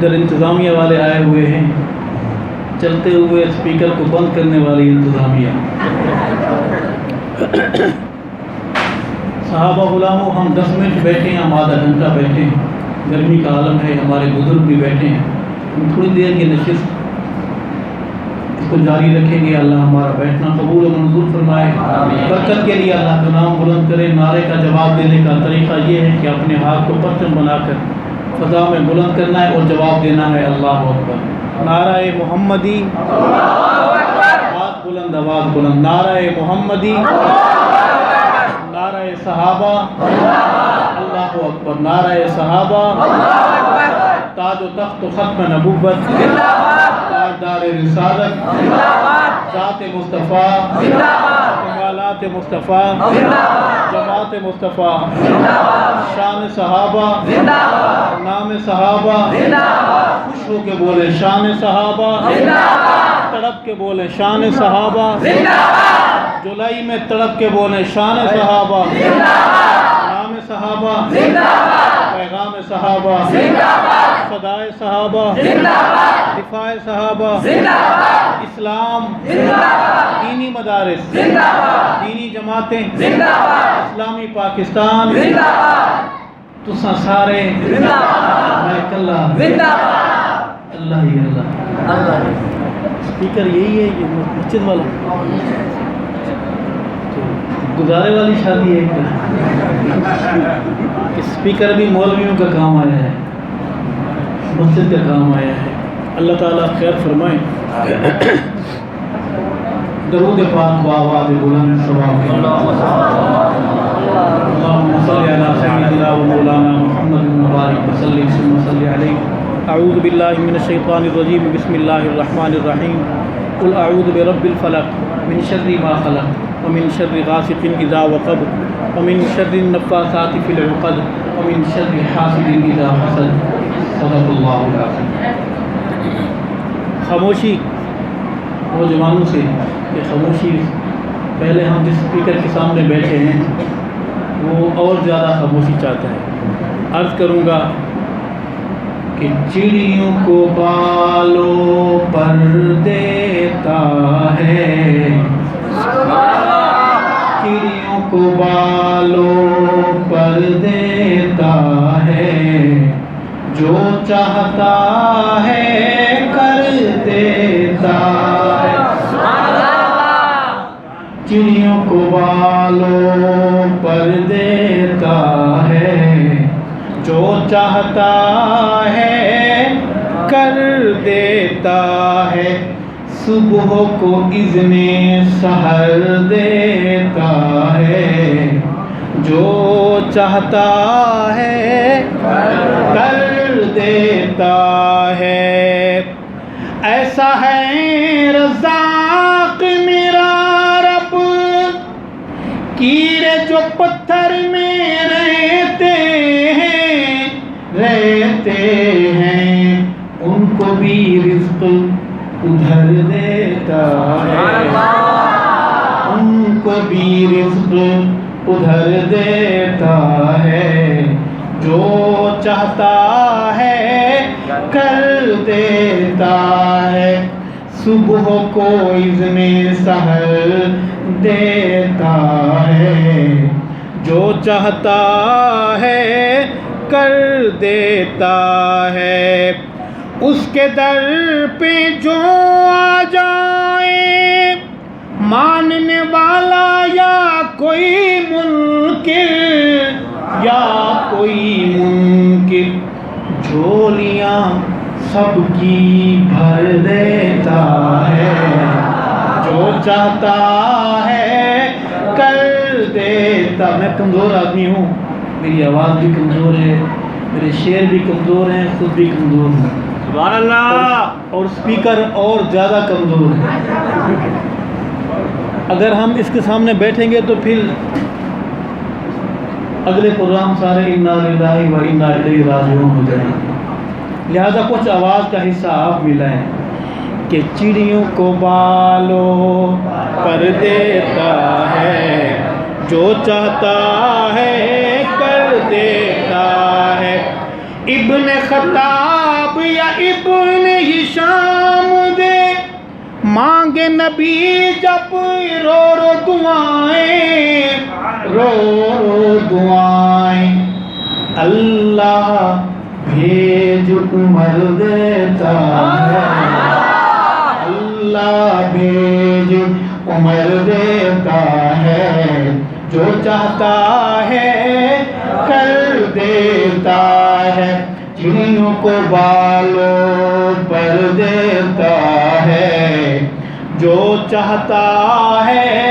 ادھر انتظامیہ والے آئے ہوئے ہیں، چلتے ہوئے اسپیکر کو بند کرنے والی انتظامیہ۔ صحابہ غلاموں، ہم 10 منٹ بیٹھے ہیں، ہم آدھا گھنٹہ بیٹھے ہیں، گرمی کا عالم ہے، ہمارے بزرگ بھی بیٹھے ہیں، ہم تھوڑی دیر کی نشست اس کو جاری رکھیں گے۔ اللہ ہمارا بیٹھنا قبول و منظور فرمائے، برکت کے لیے اللہ کا نام بلند کرے۔ نعرے کا جواب دینے کا طریقہ یہ ہے کہ اپنے ہاتھ کو پرچم بنا کر فضا میں بلند کرنا ہے اور جواب دینا ہے اللہ اکبر۔ نعرہ محمدی، ہاتھ بلند، آواز بلند، نعرہ محمدی، نعرہ صحابہ، اللہ اکبر، نعرہ صحابہ، تاج و تخت و ختم نبوت، تاجدار رسالت، ذات مصطفیٰ، کمالات مصطفیٰ، جماعت مصطفیٰ، شان صحابہ، نام صحابہ، خوش ہو کے بولے شان صحابہ، تڑپ کے بولے شان صحابہ، جولائی میں تڑپ کے بولے شان صحابہ، نام صحابہ، پیغام صحابہ، فدائے صحابہ، دفاع صحابہ، اسلام، دینی مدارس، دینی جماعتیں، اسلامی پاکستان، تساں سارے میں کلا اللہ ہی اللہ۔ اسپیکر یہی ہے یہ مسجد والا، گزارے والی شادی ہے کہ اسپیکر بھی مولویوں کا کام آیا ہے، مسجد کا کام آیا ہے۔ اللہ تعالیٰ خیر فرمائے۔ درود پاک بآواز بلند ثواب، اللهم صل على سيدنا ومولانا محمد مبارک وسلم ثم صل علیہ۔ اعوذ باللہ من الشیطان الرجیم، بسم اللہ الرحمن الرحیم۔ قل اعوذ برب الفلق من شر ما خلق ومن شر غاسق اذا وقب ومن شر النفاثات في العقد ومن شر حاسد اذا حسد۔ صدق اللہ العظیم۔ خاموشی نوجوانوں سے یہ خاموشی، پہلے ہم جس اسپیکر کے سامنے بیٹھے ہیں وہ اور زیادہ خاموشی چاہتا ہے۔ عرض کروں گا کہ چڑیوں کو بالوں پر دیتا ہے، چڑیوں کو بالوں پر دیتا ہے، جو چاہتا ہے کر دیتا ہے۔ چڑیوں کو بالوں پر دیتا ہے، جو چاہتا ہے کر دیتا ہے، صبح کو اذن سحر دیتا ہے، جو چاہتا ہے کر دیتا ہے۔ ایسا ہے رزاق میرا رب، کیڑے جو پتھر میں رہتے ہیں ان کو بھی رزق ادھر دیتا ہے، ان کو بھی رزق ادھر دیتا ہے، جو چاہتا ہے کر دیتا ہے، صبح کو اذن سحر دیتا ہے، جو چاہتا ہے کر دیتا ہے۔ اس کے در پہ جو آ جائے ماننے والا یا کوئی منکر، یا کوئی منکر، جھولیاں سب کی بھر دیتا ہے، جو چاہتا ہے کر دیتا۔ میں کمزور آدمی ہوں، میری آواز بھی کمزور ہے، میرے شعر بھی کمزور ہیں، خود بھی کمزور ہوں، سبحان اللہ، اور اسپیکر اور زیادہ کمزور ہے۔ اگر ہم اس کے سامنے بیٹھیں گے تو پھر اگلے پروگرام سارے انا للہ و انا الیہ راجعون ہو جائیں گے، لہذا کچھ آواز کا حصہ آپ ملائیں کہ چڑیوں کو بالوں پر دیتا ہے، جو چاہتا ہے کر دیتا ہے۔ ابن خطاب یا ابن ہشام دے مانگے نبی جب رو رو دعائیں رو رو دعائیں اللہ بھیج عمر دیتا ہے اللہ بھیج عمر دیتا ہے جو چاہتا ہے کر دیتا ہے چڑیوں کو بالوں پر دیتا ہے جو چاہتا ہے